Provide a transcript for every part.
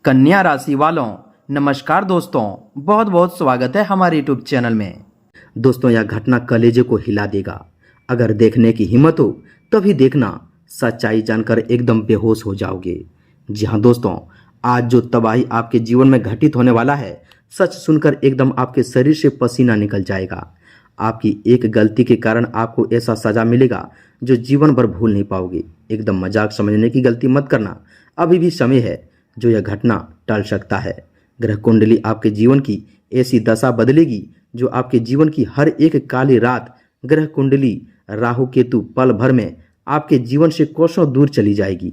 कन्या राशि वालों, नमस्कार दोस्तों। बहुत बहुत स्वागत है हमारे यूट्यूब चैनल में। दोस्तों, यह घटना कलेजे को हिला देगा। अगर देखने की हिम्मत हो तभी देखना, सच्चाई जानकर एकदम बेहोश हो जाओगे। जी हाँ दोस्तों, आज जो तबाही आपके जीवन में घटित होने वाला है, सच सुनकर एकदम आपके शरीर से पसीना निकल जाएगा। आपकी एक गलती के कारण आपको ऐसा सजा मिलेगा जो जीवन भर भूल नहीं पाओगे। एकदम मजाक समझने की गलती मत करना, अभी भी समय है जो यह घटना टल सकता है। ग्रह कुंडली आपके जीवन की ऐसी दशा बदलेगी जो आपके जीवन की हर एक काली रात, ग्रह कुंडली राहु केतु पल भर में आपके जीवन से कोसों दूर चली जाएगी।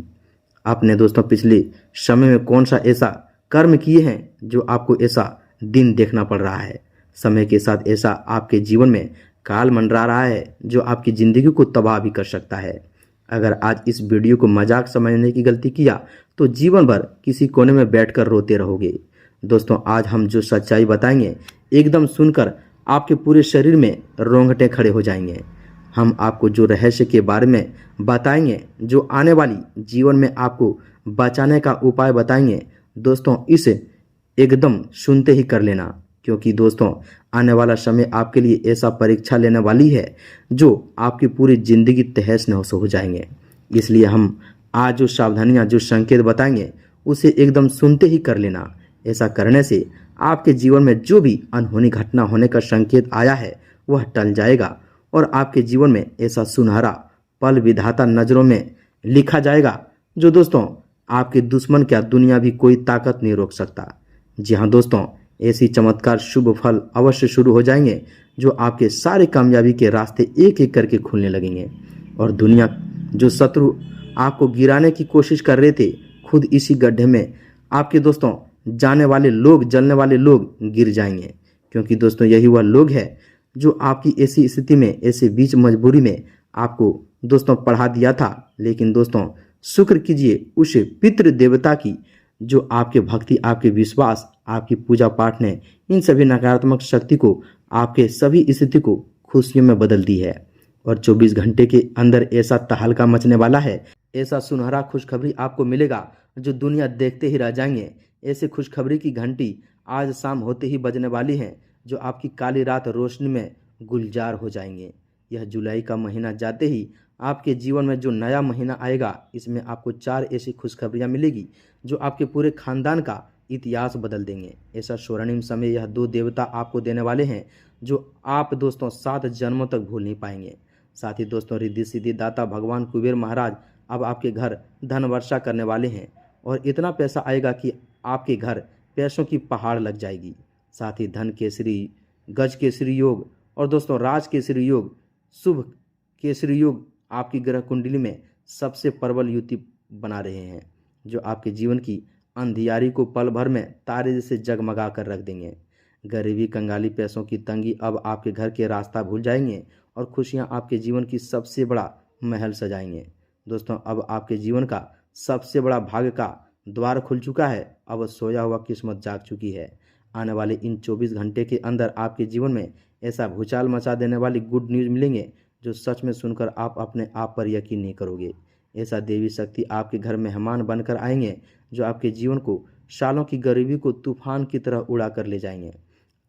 आपने दोस्तों पिछले समय में कौन सा ऐसा कर्म किए हैं जो आपको ऐसा दिन देखना पड़ रहा है। समय के साथ ऐसा आपके जीवन में काल मंडरा रहा है जो आपकी जिंदगी को तबाह भी कर सकता है। अगर आज इस वीडियो को मजाक समझने की गलती किया तो जीवन भर किसी कोने में बैठकर रोते रहोगे। दोस्तों, आज हम जो सच्चाई बताएंगे, एकदम सुनकर आपके पूरे शरीर में रोंगटे खड़े हो जाएंगे। हम आपको जो रहस्य के बारे में बताएंगे, जो आने वाली जीवन में आपको बचाने का उपाय बताएंगे, दोस्तों इसे एकदम सुनते ही कर लेना, क्योंकि दोस्तों आने वाला समय आपके लिए ऐसा परीक्षा लेने वाली है जो आपकी पूरी जिंदगी तहस नहस हो जाएंगे। इसलिए हम आज जो सावधानियां, जो संकेत बताएंगे, उसे एकदम सुनते ही कर लेना। ऐसा करने से आपके जीवन में जो भी अनहोनी घटना होने का संकेत आया है वह टल जाएगा और आपके जीवन में ऐसा सुनहरा पल विधाता नजरों में लिखा जाएगा जो दोस्तों आपके दुश्मन क्या, दुनिया भी कोई ताकत नहीं रोक सकता। जी हाँ दोस्तों, ऐसी चमत्कार शुभ फल अवश्य शुरू हो जाएंगे जो आपके सारे कामयाबी के रास्ते एक एक करके खुलने लगेंगे और दुनिया जो शत्रु आपको गिराने की कोशिश कर रहे थे, खुद इसी गड्ढे में आपके दोस्तों जाने वाले लोग, जलने वाले लोग गिर जाएंगे। क्योंकि दोस्तों यही वह लोग हैं जो आपकी ऐसी स्थिति में, ऐसे बीच मजबूरी में आपको दोस्तों पढ़ा दिया था। लेकिन दोस्तों शुक्र कीजिए उस पितृ देवता की जो आपके भक्ति, आपके विश्वास, आपकी पूजा पाठ ने इन सभी नकारात्मक शक्ति को, आपके सभी स्थिति को खुशियों में बदल दी है। और 24 घंटे के अंदर ऐसा तहलका मचने वाला है, ऐसा सुनहरा खुशखबरी आपको मिलेगा जो दुनिया देखते ही रह जाएंगे। ऐसे खुशखबरी की घंटी आज शाम होते ही बजने वाली है जो आपकी काली रात रोशनी में गुलजार हो जाएंगे। यह जुलाई का महीना जाते ही आपके जीवन में जो नया महीना आएगा, इसमें आपको 4 ऐसी खुशखबरियां मिलेगी जो आपके पूरे खानदान का इतिहास बदल देंगे। ऐसा स्वर्णिम समय यह 2 देवता आपको देने वाले हैं जो आप दोस्तों 7 जन्मों तक भूल नहीं पाएंगे। साथ ही दोस्तों रिद्धि सिद्धि दाता भगवान कुबेर महाराज अब आपके घर धन वर्षा करने वाले हैं और इतना पैसा आएगा कि आपके घर पैसों की पहाड़ लग जाएगी। साथ ही धन केसरी, गज केसरी योग और दोस्तों राज केसरी योग, शुभ केसरी योग आपकी ग्रह कुंडली में सबसे प्रबल युति बना रहे हैं जो आपके जीवन की अंधियारी को पल भर में तारे जैसे जगमगा कर रख देंगे। गरीबी, कंगाली, पैसों की तंगी अब आपके घर के रास्ता भूल जाएंगे और खुशियां आपके जीवन की सबसे बड़ा महल सजाएंगे। दोस्तों अब आपके जीवन का सबसे बड़ा भाग्य का द्वार खुल चुका है, अब सोया हुआ किस्मत जाग चुकी है। आने वाले इन 24 घंटे के अंदर आपके जीवन में ऐसा भूचाल मचा देने वाली गुड न्यूज़ मिलेंगे जो सच में सुनकर आप अपने आप पर यकीन नहीं करोगे। ऐसा देवी शक्ति आपके घर मेहमान बनकर आएंगे जो आपके जीवन को, सालों की गरीबी को तूफान की तरह उड़ा कर ले जाएंगे।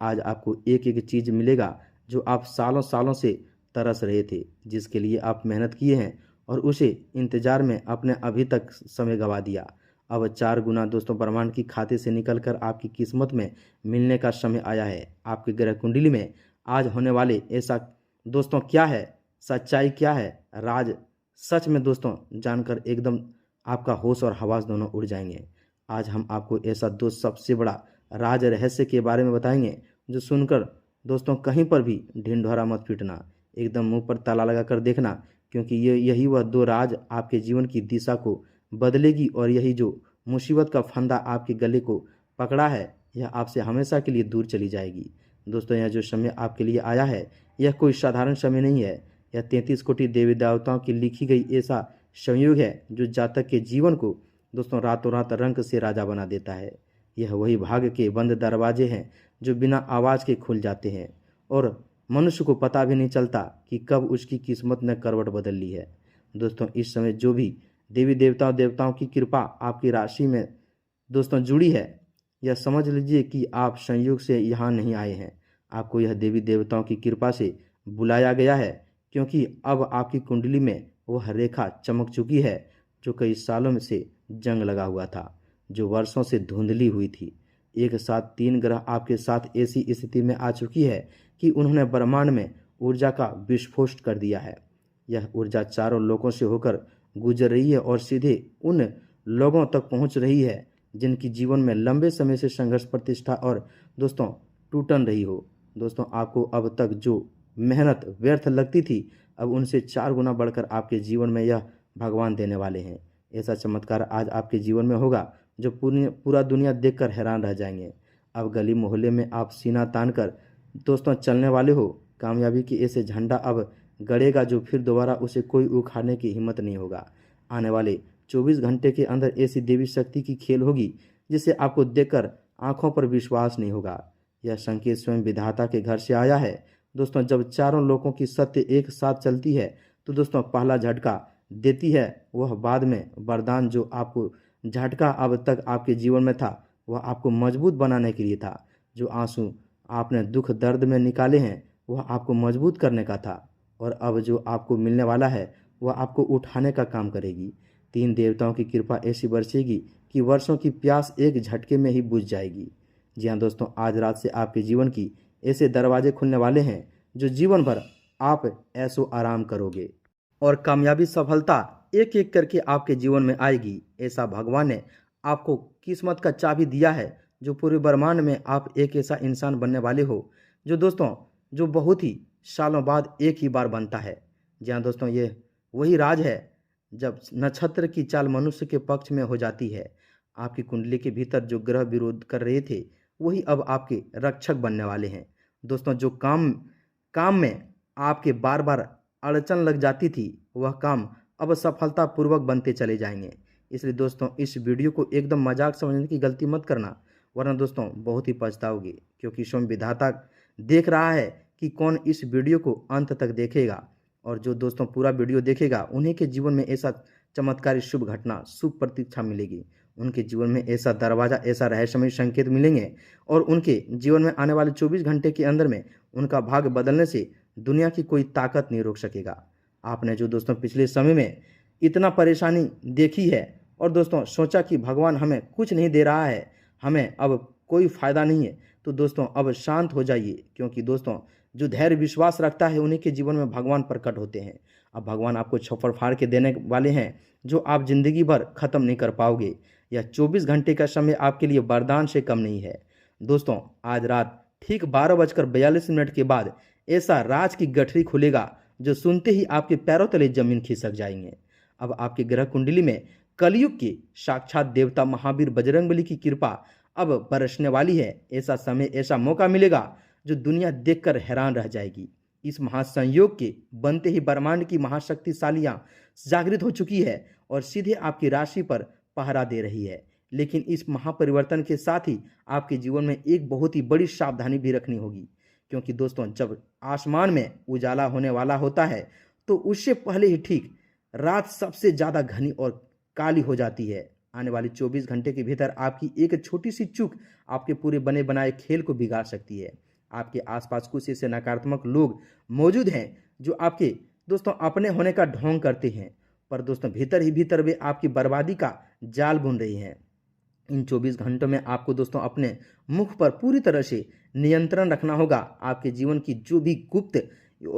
आज आपको एक एक चीज़ मिलेगा जो आप सालों सालों से तरस रहे थे, जिसके लिए आप मेहनत किए हैं और उसे इंतजार में अपने अभी तक समय गंवा दिया। अब 4 गुना दोस्तों ब्रह्मांड की खाते से निकलकर आपकी किस्मत में मिलने का समय आया है। आपके ग्रह कुंडली में आज होने वाले ऐसा दोस्तों क्या है, सच्चाई क्या है, राज सच में दोस्तों जानकर एकदम आपका होश और हवास दोनों उड़ जाएंगे। आज हम आपको ऐसा 2 सबसे बड़ा राज रहस्य के बारे में बताएंगे जो सुनकर दोस्तों कहीं पर भी ढिंढोरा मत पीटना, एकदम मुंह पर ताला लगा कर देखना, क्योंकि यही वह 2 राज आपके जीवन की दिशा को बदलेगी और यही जो मुसीबत का फंदा आपके गले को पकड़ा है, यह आपसे हमेशा के लिए दूर चली जाएगी। दोस्तों यह जो समय आपके लिए आया है, यह कोई साधारण समय नहीं है। यह 33 कोटि देवी देवताओं की लिखी गई ऐसा संयोग है जो जातक के जीवन को दोस्तों रातों रात रंग से राजा बना देता है। यह वही भाग्य के बंद दरवाजे हैं जो बिना आवाज़ के खुल जाते हैं और मनुष्य को पता भी नहीं चलता कि कब उसकी किस्मत ने करवट बदल ली है। दोस्तों इस समय जो भी देवी देवताओं की कृपा आपकी राशि में दोस्तों जुड़ी है, यह समझ लीजिए कि आप संयोग से यहाँ नहीं आए हैं। आपको यह देवी देवताओं की कृपा से बुलाया गया है, क्योंकि अब आपकी कुंडली में वह रेखा चमक चुकी है जो कई सालों में से जंग लगा हुआ था, जो वर्षों से धुंधली हुई थी। एक साथ 3 ग्रह आपके साथ ऐसी स्थिति में आ चुकी है कि उन्होंने ब्रह्मांड में ऊर्जा का विस्फोट कर दिया है। यह ऊर्जा चारों लोकों से होकर गुजर रही है और सीधे उन लोगों तक पहुंच रही है जिनकी जीवन में लंबे समय से संघर्ष, प्रतिष्ठा और दोस्तों टूटन रही हो। दोस्तों आपको अब तक जो मेहनत व्यर्थ लगती थी, अब उनसे 4 गुना बढ़कर आपके जीवन में यह भगवान देने वाले हैं। ऐसा चमत्कार आज आपके जीवन में होगा जो पूरा दुनिया देखकर हैरान रह जाएंगे। अब गली मोहल्ले में आप सीना तान कर दोस्तों चलने वाले हो। कामयाबी की ऐसे झंडा अब गड़ेगा जो फिर दोबारा उसे कोई उखाड़ने की हिम्मत नहीं होगा। आने वाले 24 घंटे के अंदर ऐसी देवी शक्ति की खेल होगी जिसे आपको देखकर आंखों पर विश्वास नहीं होगा। यह संकेत स्वयं विधाता के घर से आया है। दोस्तों जब चारों लोगों की सत्य एक साथ चलती है तो दोस्तों पहला झटका देती है वह बाद में वरदान। जो आपको झटका अब तक आपके जीवन में था वह आपको मजबूत बनाने के लिए था। जो आंसू आपने दुख दर्द में निकाले हैं वह आपको मजबूत करने का था, और अब जो आपको मिलने वाला है वह आपको उठाने का काम करेगी। 3 देवताओं की कृपा ऐसी बरसेगी कि वर्षों की प्यास एक झटके में ही बुझ जाएगी। जी हाँ दोस्तों, आज रात से आपके जीवन की ऐसे दरवाजे खुलने वाले हैं जो जीवन भर आप ऐसो आराम करोगे और कामयाबी, सफलता एक एक करके आपके जीवन में आएगी। ऐसा भगवान ने आपको किस्मत का चाबी दिया है जो पूरे ब्रह्मांड में आप एक ऐसा इंसान बनने वाले हो जो दोस्तों जो बहुत ही सालों बाद एक ही बार बनता है। जी हाँ दोस्तों, ये वही राज है जब नक्षत्र की चाल मनुष्य के पक्ष में हो जाती है। आपकी कुंडली के भीतर जो ग्रह विरोध कर रहे थे वही अब आपके रक्षक बनने वाले हैं। दोस्तों जो काम में आपके बार बार अड़चन लग जाती थी वह काम अब सफलतापूर्वक बनते चले जाएंगे। इसलिए दोस्तों इस वीडियो को एकदम मजाक समझने की गलती मत करना, वरना दोस्तों बहुत ही पछताओगे, क्योंकि स्वयं विधाता देख रहा है कि कौन इस वीडियो को अंत तक देखेगा, और जो दोस्तों पूरा वीडियो देखेगा उन्हीं के जीवन में ऐसा चमत्कारी शुभ घटना, शुभ प्रतीक्षा मिलेगी। उनके जीवन में ऐसा दरवाजा, ऐसा रहस्यमय संकेत मिलेंगे और उनके जीवन में आने वाले 24 घंटे के अंदर में उनका भाग्य बदलने से दुनिया की कोई ताकत नहीं रोक सकेगा। आपने जो दोस्तों पिछले समय में इतना परेशानी देखी है और दोस्तों सोचा कि भगवान हमें कुछ नहीं दे रहा है, हमें अब कोई फायदा नहीं है, तो दोस्तों अब शांत हो जाइए, क्योंकि दोस्तों जो धैर्य विश्वास रखता है उन्हीं के जीवन में भगवान प्रकट होते हैं। अब भगवान आपको छप्पर फाड़ के देने वाले हैं जो आप जिंदगी भर खत्म नहीं कर पाओगे। यह 24 घंटे का समय आपके लिए वरदान से कम नहीं है। दोस्तों आज रात ठीक 12:42 के बाद ऐसा राज की गठरी खुलेगा जो सुनते ही आपके पैरों तले जमीन खिसक जाएंगे। अब आपके ग्रह कुंडली में कलयुग के साक्षात देवता महावीर बजरंगबली की कृपा अब बरसने वाली है। ऐसा समय, ऐसा मौका मिलेगा जो दुनिया देखकर हैरान रह जाएगी। इस महासंयोग के बनते ही ब्रह्मांड की महाशक्तिशालियां जागृत हो चुकी है और सीधे आपकी राशि पर पहरा दे रही है। लेकिन इस महापरिवर्तन के साथ ही आपके जीवन में एक बहुत ही बड़ी सावधानी भी रखनी होगी, क्योंकि दोस्तों जब आसमान में उजाला होने वाला होता है तो उससे पहले ही ठीक रात सबसे ज्यादा घनी और काली हो जाती है। आने वाली 24 घंटे के भीतर आपकी एक छोटी सी चूक आपके पूरे बने बनाए खेल को बिगाड़ सकती है। आपके आसपास कुछ ऐसे नकारात्मक लोग मौजूद हैं जो आपके दोस्तों अपने होने का ढोंग करते हैं, पर दोस्तों भीतर ही भीतर वे आपकी बर्बादी का जाल बुन रही हैं। इन 24 घंटों में आपको दोस्तों अपने मुख पर पूरी तरह से नियंत्रण रखना होगा। आपके जीवन की जो भी गुप्त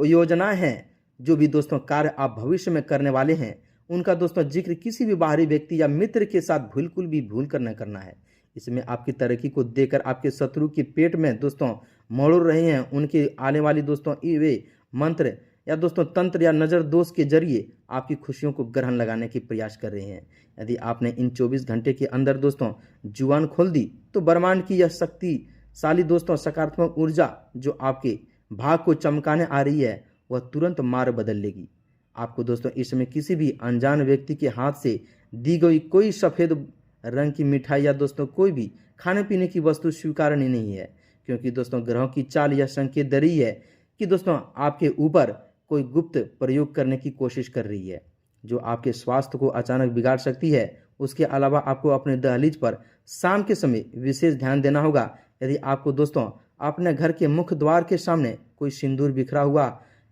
योजनाएं हैं, जो भी दोस्तों कार्य आप भविष्य में करने वाले हैं, उनका दोस्तों जिक्र किसी भी बाहरी व्यक्ति या मित्र के साथ बिल्कुल भी भूल कर न करना है। इसमें आपकी तरक्की को देखकर आपके शत्रु के पेट में दोस्तों मरोड़ रहे हैं, उनके आने वाली दोस्तों वे मंत्र या दोस्तों तंत्र या नजर दोष के जरिए आपकी खुशियों को ग्रहण लगाने की प्रयास कर रहे हैं। यदि आपने इन 24 घंटे के अंदर दोस्तों जुबान खोल दी तो ब्रह्मांड की यह शक्तिशाली दोस्तों सकारात्मक ऊर्जा जो आपके भाग को चमकाने आ रही है वह तुरंत मार बदल लेगी। आपको दोस्तों इस समय किसी भी अनजान व्यक्ति के हाथ से दी गई कोई सफेद रंग की मिठाई या दोस्तों कोई भी खाने पीने की वस्तु स्वीकारनी नहीं है, क्योंकि दोस्तों ग्रहों की चाल यह संकेत दे रही है कि दोस्तों आपके ऊपर कोई गुप्त प्रयोग करने की कोशिश कर रही है जो आपके स्वास्थ्य को अचानक बिगाड़ सकती है। उसके अलावा आपको अपने दहलीज पर शाम के समय विशेष ध्यान देना होगा। यदि आपको दोस्तों अपने घर के मुख्य द्वार के सामने कोई सिंदूर बिखरा हुआ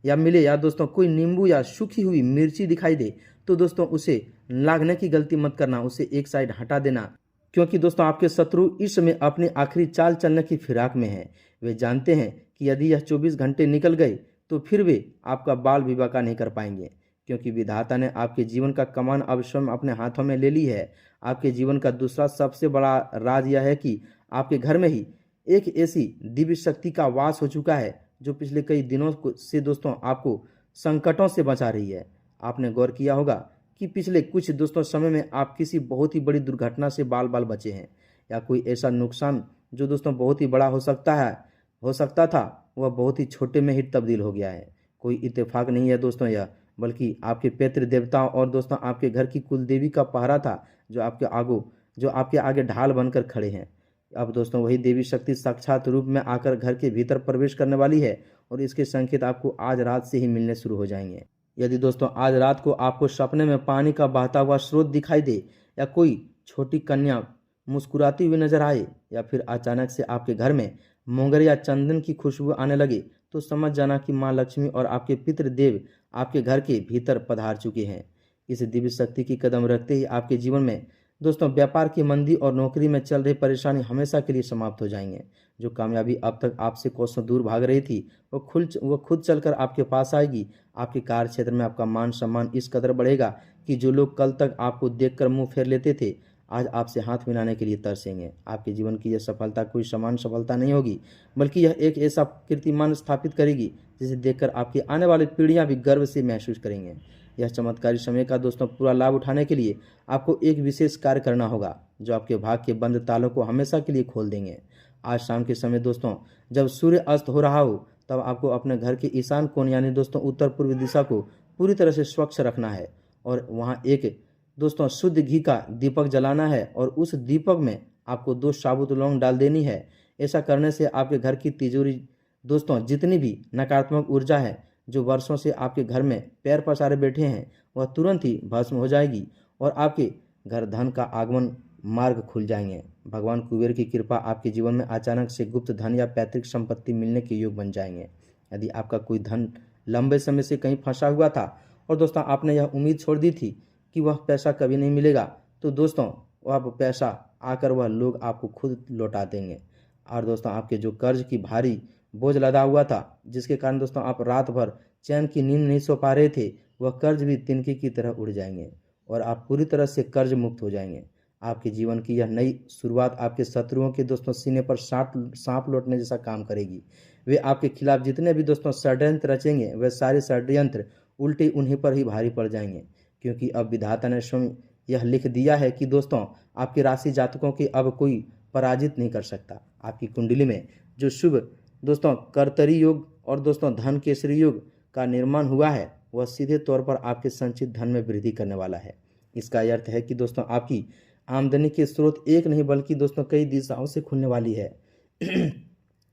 या मिले, या दोस्तों कोई नींबू या सूखी हुई मिर्ची दिखाई दे, तो दोस्तों उसे लागने की गलती मत करना, उसे एक साइड हटा देना। क्योंकि दोस्तों आपके शत्रु इस समय अपनी आखिरी चाल चलने की फिराक में हैं। वे जानते हैं कि यदि यह 24 घंटे निकल गए तो फिर वे आपका बाल विवाह नहीं कर पाएंगे, क्योंकि विधाता ने आपके जीवन का कमान अब स्वयं अपने हाथों में ले ली है। आपके जीवन का दूसरा सबसे बड़ा राज यह है कि आपके घर में ही एक ऐसी दिव्य शक्ति का वास हो चुका है जो पिछले कई दिनों से दोस्तों आपको संकटों से बचा रही है। आपने गौर किया होगा कि पिछले कुछ दोस्तों समय में आप किसी बहुत ही बड़ी दुर्घटना से बाल बाल बचे हैं, या कोई ऐसा नुकसान जो दोस्तों बहुत ही बड़ा हो सकता था, वह बहुत ही छोटे में ही तब्दील हो गया है। कोई इत्तेफाक नहीं है दोस्तों यह, बल्कि आपके पितृ देवताओं और दोस्तों आपके घर की कुल देवी का पहरा था जो आपके आगे ढाल बनकर खड़े हैं। अब दोस्तों वही देवी शक्ति साक्षात रूप में आकर घर के भीतर प्रवेश करने वाली है, और इसके संकेत आपको आज रात से ही मिलने शुरू हो जाएंगे। यदि दोस्तों आज रात को आपको सपने में पानी का बहता हुआ स्रोत दिखाई दे, या कोई छोटी कन्या मुस्कुराती हुई नजर आए, या फिर अचानक से आपके घर में मोंगर या चंदन की खुशबू आने लगे, तो समझ जाना कि माँ लक्ष्मी और आपके पितृदेव आपके घर के भीतर पधार चुके हैं। इस दिव्य शक्ति की कदम रखते ही आपके जीवन में दोस्तों व्यापार की मंदी और नौकरी में चल रही परेशानी हमेशा के लिए समाप्त हो जाएंगे। जो कामयाबी अब तक आपसे कोसों दूर भाग रही थी, वो खुद चलकर आपके पास आएगी। आपके कार्य क्षेत्र में आपका मान सम्मान इस कदर बढ़ेगा कि जो लोग कल तक आपको देखकर मुंह फेर लेते थे, आज आपसे हाथ मिलाने के लिए तरसेंगे। आपके जीवन की यह सफलता कोई सामान्य सफलता नहीं होगी, बल्कि यह एक ऐसा कीर्तिमान स्थापित करेगी जिसे देखकर आपकी आने वाली पीढ़ियां भी गर्व से महसूस करेंगे। यह चमत्कारी समय का दोस्तों पूरा लाभ उठाने के लिए आपको एक विशेष कार्य करना होगा जो आपके भाग के बंद तालों को हमेशा के लिए खोल देंगे। आज शाम के समय दोस्तों जब सूर्य अस्त हो रहा हो, तब आपको अपने घर के ईशान कोण यानी दोस्तों उत्तर पूर्व दिशा को पूरी तरह से स्वच्छ रखना है, और वहाँ एक दोस्तों शुद्ध घी का दीपक जलाना है, और उस दीपक में आपको 2 साबुत लौंग डाल देनी है। ऐसा करने से आपके घर की तिजोरी दोस्तों जितनी भी नकारात्मक ऊर्जा है जो वर्षों से आपके घर में पैर पसारे बैठे हैं, वह तुरंत ही भस्म हो जाएगी, और आपके घर धन का आगमन मार्ग खुल जाएंगे। भगवान कुबेर की कृपा आपके जीवन में अचानक से गुप्त धन या पैतृक संपत्ति मिलने के योग बन जाएंगे। यदि आपका कोई धन लंबे समय से कहीं फंसा हुआ था और दोस्तों आपने यह उम्मीद छोड़ दी थी कि वह पैसा कभी नहीं मिलेगा, तो दोस्तों वह पैसा आकर वह लोग आपको खुद लौटा देंगे। और दोस्तों आपके जो कर्ज की भारी बोझ लदा हुआ था, जिसके कारण दोस्तों आप रात भर चैन की नींद नहीं सो पा रहे थे, वह कर्ज भी तिनके की तरह उड़ जाएंगे, और आप पूरी तरह से कर्ज मुक्त हो जाएंगे। आपके जीवन की यह नई शुरुआत आपके शत्रुओं के दोस्तों सीने पर सांप लौटने जैसा काम करेगी। वे आपके खिलाफ जितने भी दोस्तों षड्यंत्र रचेंगे, वे सारे षड्यंत्र उल्टे उन्हीं पर ही भारी पड़ जाएंगे, क्योंकि अब विधाता ने स्वयं यह लिख दिया है कि दोस्तों आपके राशि जातकों की अब कोई पराजित नहीं कर सकता। आपकी कुंडली में जो शुभ दोस्तों कर्तरी योग और दोस्तों धन केसरी योग का निर्माण हुआ है, वह सीधे तौर पर आपके संचित धन में वृद्धि करने वाला है। इसका अर्थ है कि दोस्तों आपकी आमदनी के स्रोत एक नहीं बल्कि दोस्तों कई दिशाओं से खुलने वाली है।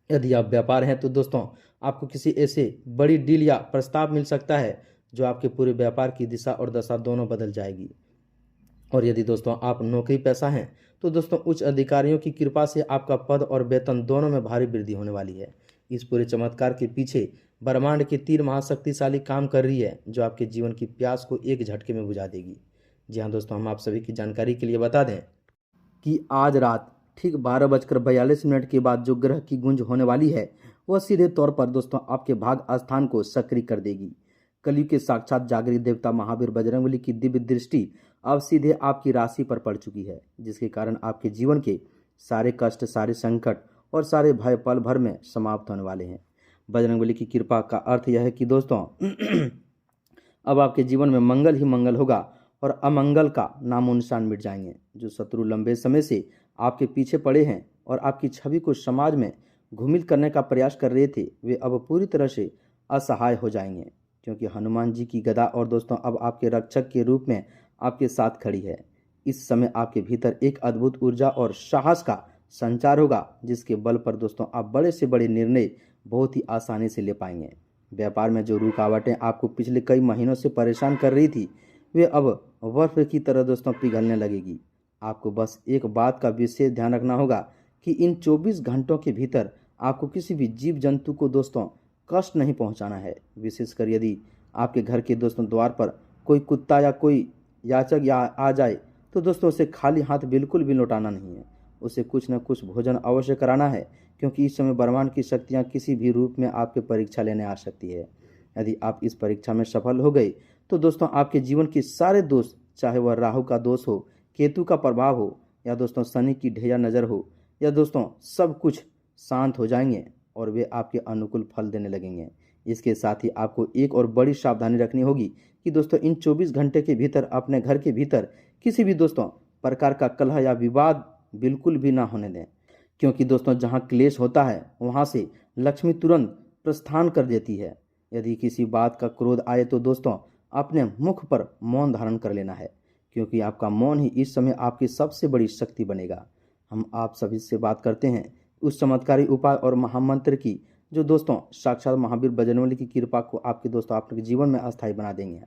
यदि आप व्यापार हैं तो दोस्तों आपको किसी ऐसे बड़ी डील या प्रस्ताव मिल सकता है जो आपके पूरे व्यापार की दिशा और दशा दोनों बदल जाएगी। और यदि दोस्तों आप नौकरी पेशा हैं तो दोस्तों उच्च अधिकारियों की कृपा से आपका पद और वेतन दोनों में भारी वृद्धि होने वाली है। इस पूरे चमत्कार के पीछे ब्रह्मांड की 3 महाशक्तिशाली काम कर रही है, जो आपके जीवन की प्यास को एक झटके में बुझा देगी। जी हाँ दोस्तों, हम आप सभी की जानकारी के लिए बता दें कि आज रात ठीक 12:42 के बाद जो ग्रह की गुंज होने वाली है, वह सीधे तौर पर दोस्तों आपके भाग स्थान को सक्रिय कर देगी। कलयुग के साक्षात जागृत देवता महावीर बजरंगबली की दिव्य दृष्टि अब सीधे आपकी राशि पर पड़ चुकी है, जिसके कारण आपके जीवन के सारे कष्ट, सारे संकट और सारे भय पल भर में समाप्त होने वाले हैं। बजरंगबली की कृपा का अर्थ यह है कि दोस्तों अब आपके जीवन में मंगल ही मंगल होगा और अमंगल का नामो निशान मिट जाएंगे। जो शत्रु लंबे समय से आपके पीछे पड़े हैं और आपकी छवि को समाज में घूमिल करने का प्रयास कर रहे थे, वे अब पूरी तरह से असहाय हो जाएंगे, क्योंकि हनुमान जी की गदा और दोस्तों अब आपके रक्षक के रूप में आपके साथ खड़ी है। इस समय आपके भीतर एक अद्भुत ऊर्जा और साहस का संचार होगा, जिसके बल पर दोस्तों आप बड़े से बड़े निर्णय बहुत ही आसानी से ले पाएंगे। व्यापार में जो रुकावटें आपको पिछले कई महीनों से परेशान कर रही थी, वे अब बर्फ की तरह दोस्तों पिघलने लगेगी। आपको बस एक बात का विशेष ध्यान रखना होगा कि इन 24 घंटों के भीतर आपको किसी भी जीव जंतु को दोस्तों कष्ट नहीं पहुंचाना है। विशेषकर यदि आपके घर के दोस्तों द्वार पर कोई कुत्ता या कोई याचक या आ जाए तो दोस्तों उसे खाली हाथ बिल्कुल भी लौटाना नहीं है। उसे कुछ न कुछ भोजन अवश्य कराना है, क्योंकि इस समय ब्रह्मांड की शक्तियाँ किसी भी रूप में आपके परीक्षा लेने आ सकती है। यदि आप इस परीक्षा में सफल हो गए तो दोस्तों आपके जीवन के सारे दोष, चाहे वह राहु का दोष हो, केतु का प्रभाव हो या दोस्तों शनि की ढैया नज़र हो, या दोस्तों सब कुछ शांत हो जाएंगे और वे आपके अनुकूल फल देने लगेंगे। इसके साथ ही आपको एक और बड़ी सावधानी रखनी होगी कि दोस्तों इन 24 घंटे के भीतर अपने घर के भीतर किसी भी दोस्तों प्रकार का कलह या विवाद बिल्कुल भी ना होने दें, क्योंकि दोस्तों जहां क्लेश होता है वहां से लक्ष्मी तुरंत प्रस्थान कर देती है। यदि किसी बात का क्रोध आए तो दोस्तों अपने मुख पर मौन धारण कर लेना है, क्योंकि आपका मौन ही इस समय आपकी सबसे बड़ी शक्ति बनेगा। हम आप सभी से बात करते हैं उस चमत्कारी उपाय और महामंत्र की, जो दोस्तों साक्षात महावीर बजरंगबली की कृपा को आपके दोस्तों आपके जीवन में अस्थायी बना देंगे,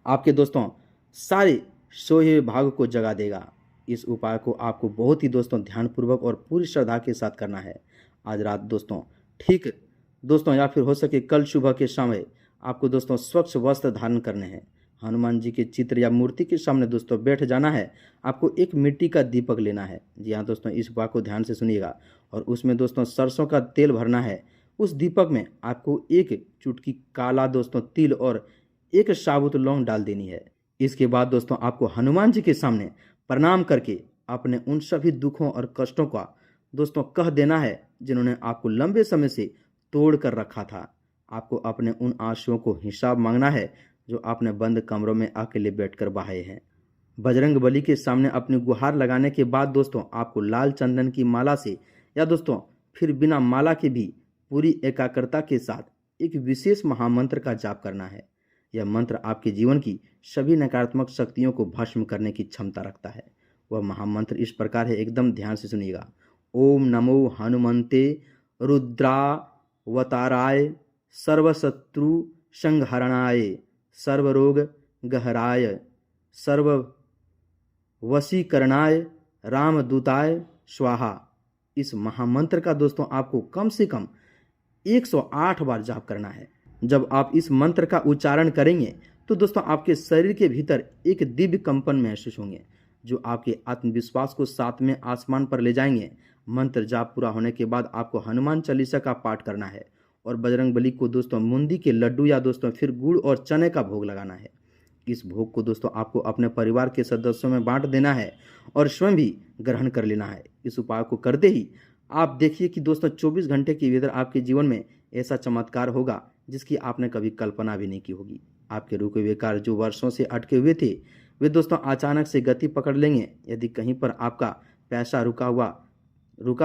आपके दोस्तों सारे सोए हुए भाग को जगा देगा। इस उपाय को आपको बहुत ही दोस्तों ध्यानपूर्वक और पूरी श्रद्धा के साथ करना है। आज रात दोस्तों ठीक दोस्तों या फिर हो सके कल सुबह के समय आपको दोस्तों स्वच्छ वस्त्र धारण करने हैं। हनुमान जी के चित्र या मूर्ति के सामने दोस्तों बैठ जाना है। आपको एक मिट्टी का दीपक लेना है। जी हाँ दोस्तों, इस बात को ध्यान से सुनिएगा। और उसमें दोस्तों सरसों का तेल भरना है। उस दीपक में आपको एक चुटकी काला दोस्तों तिल और एक साबुत लौंग डाल देनी है। इसके बाद दोस्तों आपको हनुमान जी के सामने प्रणाम करके अपने उन सभी दुखों और कष्टों का दोस्तों कह देना है जिन्होंने आपको लंबे समय से तोड़ कर रखा था। आपको अपने उन आंसुओं को हिसाब मांगना है जो आपने बंद कमरों में अकेले बैठकर बहाए हैं। बजरंग बली के सामने अपनी गुहार लगाने के बाद दोस्तों आपको लाल चंदन की माला से या दोस्तों फिर बिना माला के भी पूरी एकाग्रता के साथ एक विशेष महामंत्र का जाप करना है। यह मंत्र आपके जीवन की सभी नकारात्मक शक्तियों को भस्म करने की क्षमता रखता है। वह महामंत्र इस प्रकार है, एकदम ध्यान से सुनिएगा। ओम नमो हनुमंते रुद्रावताराय सर्वशत्रु संहरणाय सर्वरोग गहराय सर्व वशीकरणाय रामदूताय स्वाहा। इस महामंत्र का दोस्तों आपको कम से कम 108 बार जाप करना है। जब आप इस मंत्र का उच्चारण करेंगे तो दोस्तों आपके शरीर के भीतर एक दिव्य कंपन महसूस होंगे, जो आपके आत्मविश्वास को सातवें आसमान पर ले जाएंगे। मंत्र जाप पूरा होने के बाद आपको हनुमान चालीसा का पाठ करना है और बजरंग बली को दोस्तों मुंदी के लड्डू या दोस्तों फिर गुड़ और चने का भोग लगाना है। इस भोग को दोस्तों आपको अपने परिवार के सदस्यों में बांट देना है और स्वयं भी ग्रहण कर लेना है। इस उपाय को करते ही आप देखिए कि दोस्तों 24 घंटे के भीतर आपके जीवन में ऐसा चमत्कार होगा जिसकी आपने कभी कल्पना भी नहीं की होगी। आपके रुके हुए कार्य जो वर्षों से अटके हुए थे वे दोस्तों अचानक से गति पकड़ लेंगे। यदि कहीं पर आपका पैसा रुका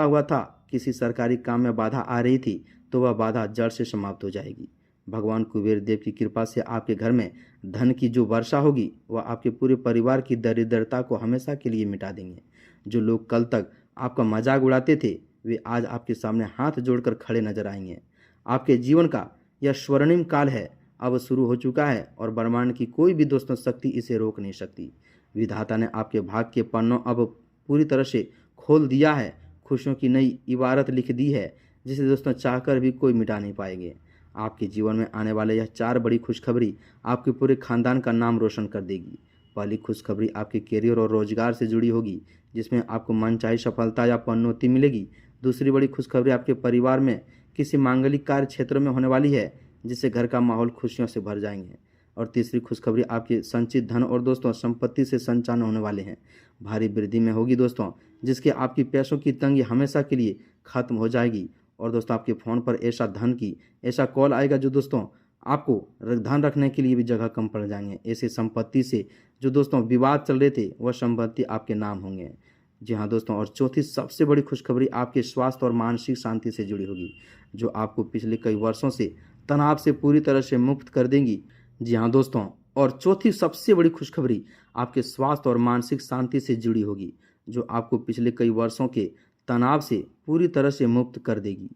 हुआ था, किसी सरकारी काम में बाधा आ रही थी, तो वह बाधा जड़ से समाप्त हो जाएगी। भगवान कुबेर देव की कृपा से आपके घर में धन की जो वर्षा होगी वह आपके पूरे परिवार की दरिद्रता को हमेशा के लिए मिटा देंगे। जो लोग कल तक आपका मजाक उड़ाते थे वे आज आपके सामने हाथ जोड़कर खड़े नजर आएंगे। आपके जीवन का यह स्वर्णिम काल है, अब शुरू हो चुका है और ब्रह्मांड की कोई भी दोस्तों शक्ति इसे रोक नहीं सकती। विधाता ने आपके भाग के पन्नों अब पूरी तरह से खोल दिया है। खुशियों की नई इबारत लिख दी है जिसे दोस्तों चाहकर भी कोई मिटा नहीं पाएंगे। आपके जीवन में आने वाले यह 4 बड़ी खुशखबरी आपके पूरे खानदान का नाम रोशन कर देगी। पहली खुशखबरी आपके करियर और रोजगार से जुड़ी होगी, जिसमें आपको मनचाही सफलता या पदोन्नति मिलेगी। दूसरी बड़ी खुशखबरी आपके परिवार में किसी मांगलिक कार्य क्षेत्र में होने वाली है, जिससे घर का माहौल खुशियों से भर जाएंगे। और तीसरी खुशखबरी आपके संचित धन और दोस्तों संपत्ति से संचालन होने वाले हैं। भारी वृद्धि में होगी दोस्तों, जिसके आपकी पैसों की तंगी हमेशा के लिए खत्म हो जाएगी। और दोस्तों आपके फ़ोन पर ऐसा कॉल आएगा जो दोस्तों आपको धन रखने के लिए भी जगह कम पड़ जाएंगे। ऐसे संपत्ति से जो दोस्तों विवाद चल रहे थे वह संपत्ति आपके नाम होंगे। जी हाँ दोस्तों, और चौथी सबसे बड़ी खुशखबरी आपके स्वास्थ्य और मानसिक शांति से जुड़ी होगी, जो आपको पिछले कई वर्षों से तनाव से पूरी तरह से मुक्त कर देंगी। जी हाँ दोस्तों, और चौथी सबसे बड़ी खुशखबरी आपके स्वास्थ्य और मानसिक शांति से जुड़ी होगी, जो आपको पिछले कई वर्षों के तनाव से पूरी तरह से मुक्त कर देगी।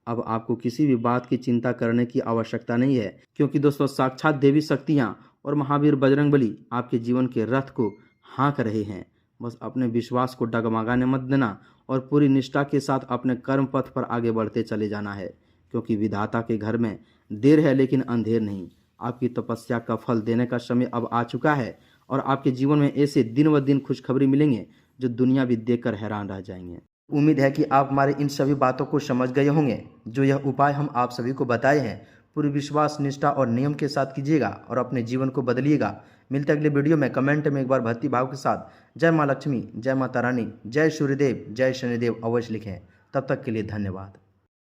अब आपको किसी भी बात की चिंता करने की आवश्यकता नहीं है, क्योंकि दोस्तों साक्षात देवी शक्तियाँ और महावीर बजरंगबली आपके जीवन के रथ को हाँक रहे हैं। बस अपने विश्वास को डगमगाने मत देना और पूरी निष्ठा के साथ अपने कर्म पथ पर आगे बढ़ते चले जाना है, क्योंकि विधाता के घर में देर है लेकिन अंधेर नहीं। आपकी तपस्या का फल देने का समय अब आ चुका है और आपके जीवन में ऐसे दिन व दिन खुशखबरी मिलेंगे जो दुनिया भी देखकर हैरान रह जाएंगे। उम्मीद है कि आप हमारे इन सभी बातों को समझ गए होंगे। जो यह उपाय हम आप सभी को बताए हैं पूरी विश्वास, निष्ठा और नियम के साथ कीजिएगा और अपने जीवन को बदलिएगा। मिलते अगले वीडियो में। कमेंट में एक बार भक्ति भाव के साथ जय माँ लक्ष्मी, जय माता रानी, जय सूर्यदेव, जय शनिदेव अवश्य लिखें। तब तक के लिए धन्यवाद।